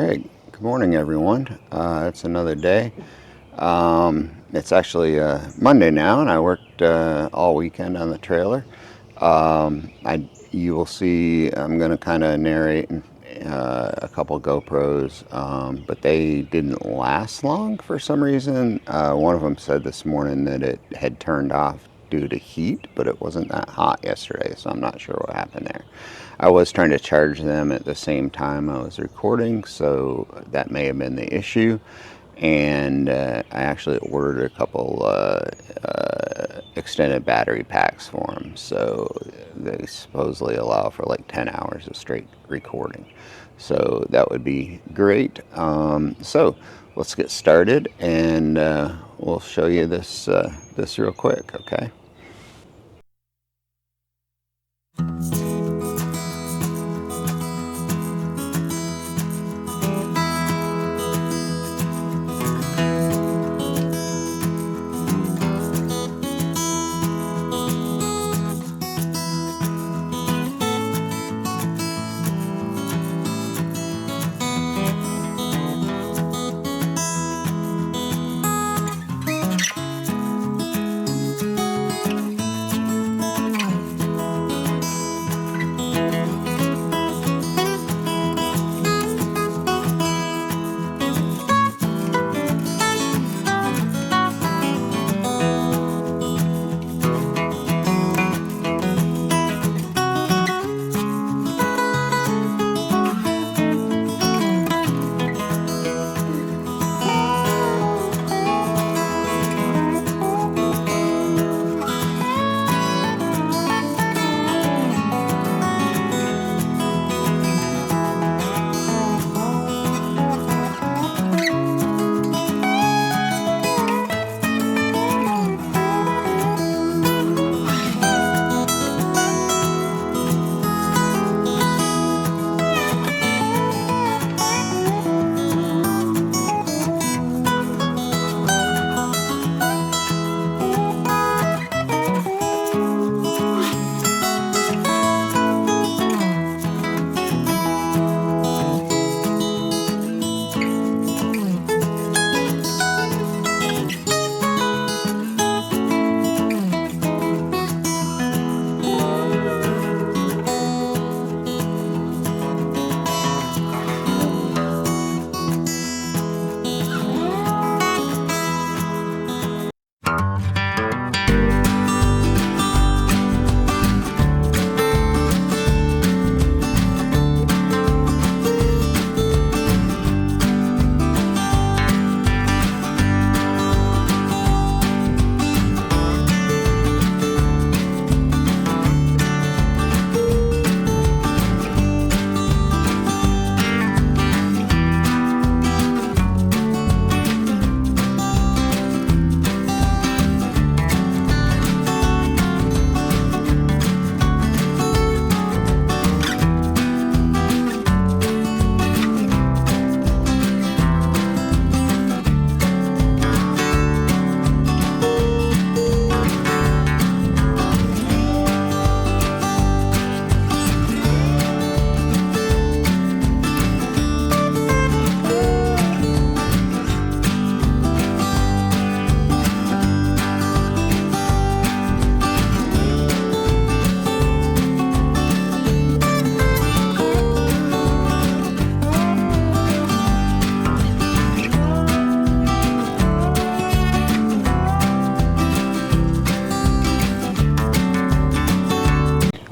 right. Good morning, everyone. It's another day. It's actually Monday now, and I worked all weekend on the trailer. You will see. I'm going to kind of narrate a couple GoPros, but they didn't last long for some reason. One of them said this morning that it had turned off due to heat, but it wasn't that hot yesterday, so I'm not sure what happened there. I was trying to charge them at the same time I was recording, so that may have been the issue. And I actually ordered a couple extended battery packs for them, so they supposedly allow for like 10 hours of straight recording. So that would be great. So let's get started, and we'll show you this real quick, okay?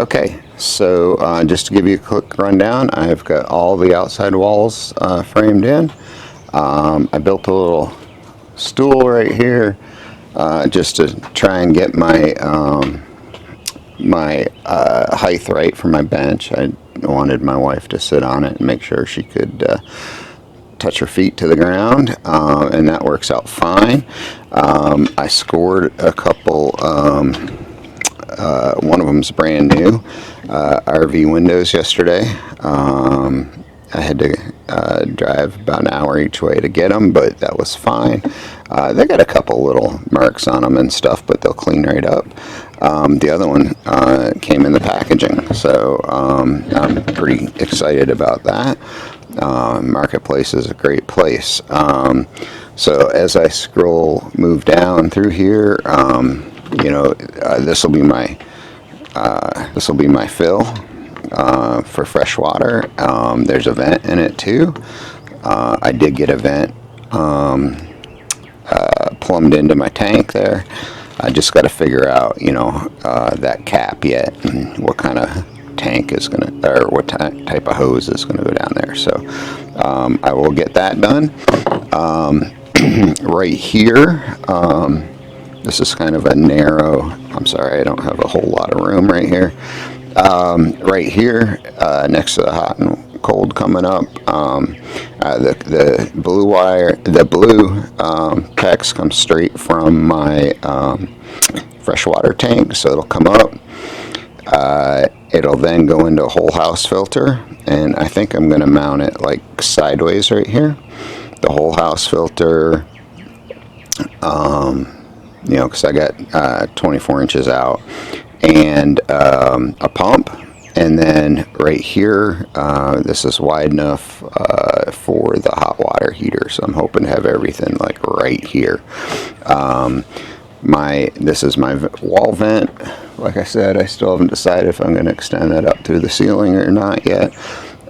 Okay, so just to give you a quick rundown, I've got all the outside walls framed in. I built a little stool right here just to try and get my height right for my bench. I wanted my wife to sit on it and make sure she could touch her feet to the ground, and that works out fine. I scored a couple. One of them's brand new RV windows yesterday. I had to drive about an hour each way to get them, but that was fine. They got a couple little marks on them and stuff, but they'll clean right up. The other one came in the packaging, so I'm pretty excited about that. Marketplace is a great place. So as I move down through here, this will be my fill for fresh water. There's a vent in it too. I did get a vent plumbed into my tank there. I just got to figure out, that cap yet, and what kind of tank is going to, or what type of hose is going to go down there. So I will get that done. Right here, this is kind of a narrow, I'm sorry, I don't have a whole lot of room right here. Right here, next to the hot and cold coming up, the blue wire, the blue PEX comes straight from my freshwater tank, so it'll come up. It'll then go into a whole house filter, and I think I'm going to mount it like sideways right here. The whole house filter, because I got 24 inches out, and a pump, and then right here, this is wide enough for the hot water heater, so I'm hoping to have everything like right here. This is my wall vent. Like I said, I still haven't decided if I'm going to extend that up through the ceiling or not yet.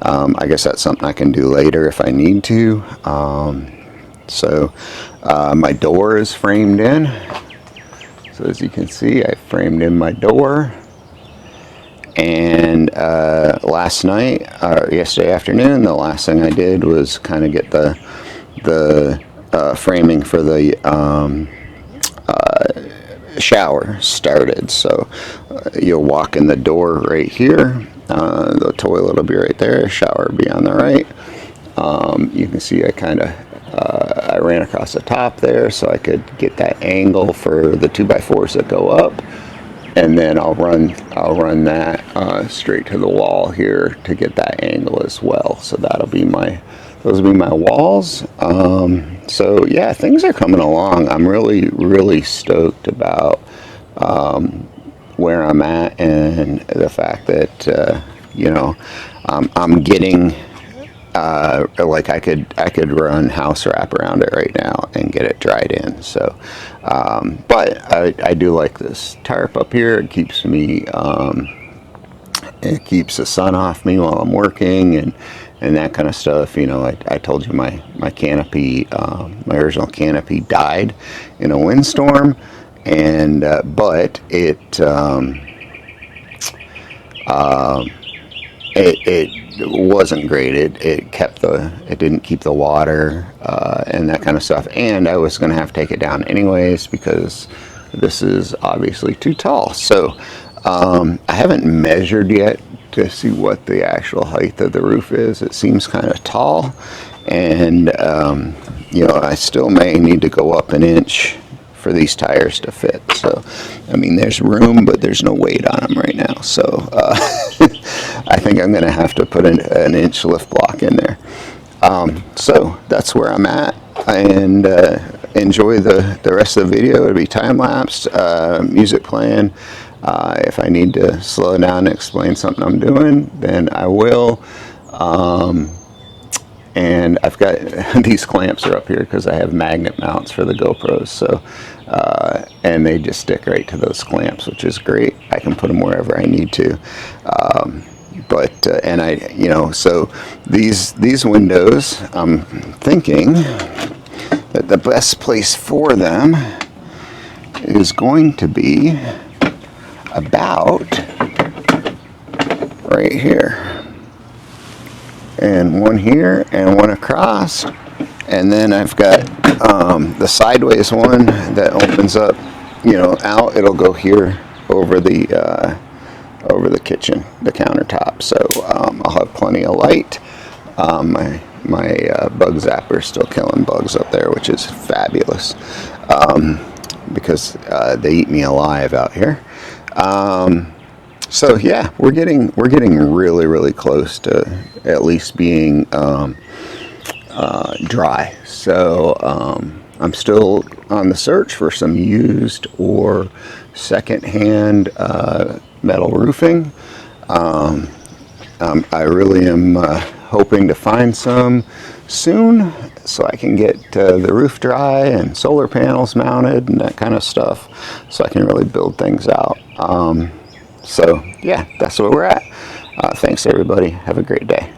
I guess that's something I can do later if I need to. So my door is framed in. So as you can see, I framed in my door. And last night, or yesterday afternoon, the last thing I did was kind of get the framing for the shower started. So you'll walk in the door right here. The toilet will be right there. Shower will be on the right. You can see I ran across the top there so I could get that angle for the 2x4s that go up, and then I'll run that straight to the wall here to get that angle as well. So those will be my walls. So yeah, things are coming along. I'm really stoked about where I'm at, and the fact that I'm getting like I could run house wrap around it right now and get it dried in. So but I do like this tarp up here. It keeps me it keeps the sun off me while I'm working, and that kind of stuff. I told you my canopy, my original canopy died in a windstorm, and but it wasn't great. It didn't keep the water and that kind of stuff. And I was going to have to take it down anyways because this is obviously too tall. So I haven't measured yet to see what the actual height of the roof is. It seems kind of tall, and I still may need to go up an inch for these tires to fit. So I mean, there's room, but there's no weight on them right now. So I think I'm going to have to put an inch lift block in there. So that's where I'm at, and enjoy the rest of the video. It'll be time-lapsed, music playing. If I need to slow down and explain something I'm doing, then I will. And I've got these clamps are up here because I have magnet mounts for the GoPros. So and they just stick right to those clamps, which is great. I can put them wherever I need to. And I, so these windows, I'm thinking that the best place for them is going to be about right here, and one here and one across, and then I've got the sideways one that opens up, out. It'll go here over the kitchen, the countertop. So I'll have plenty of light. My bug zapper is still killing bugs up there, which is fabulous, because they eat me alive out here. So yeah, we're getting really close to at least being dry. So I'm still on the search for some used or second-hand metal roofing. I really am hoping to find some soon so I can get the roof dry and solar panels mounted and that kind of stuff, so I can really build things out. So yeah, that's where we're at. Thanks everybody. Have a great day.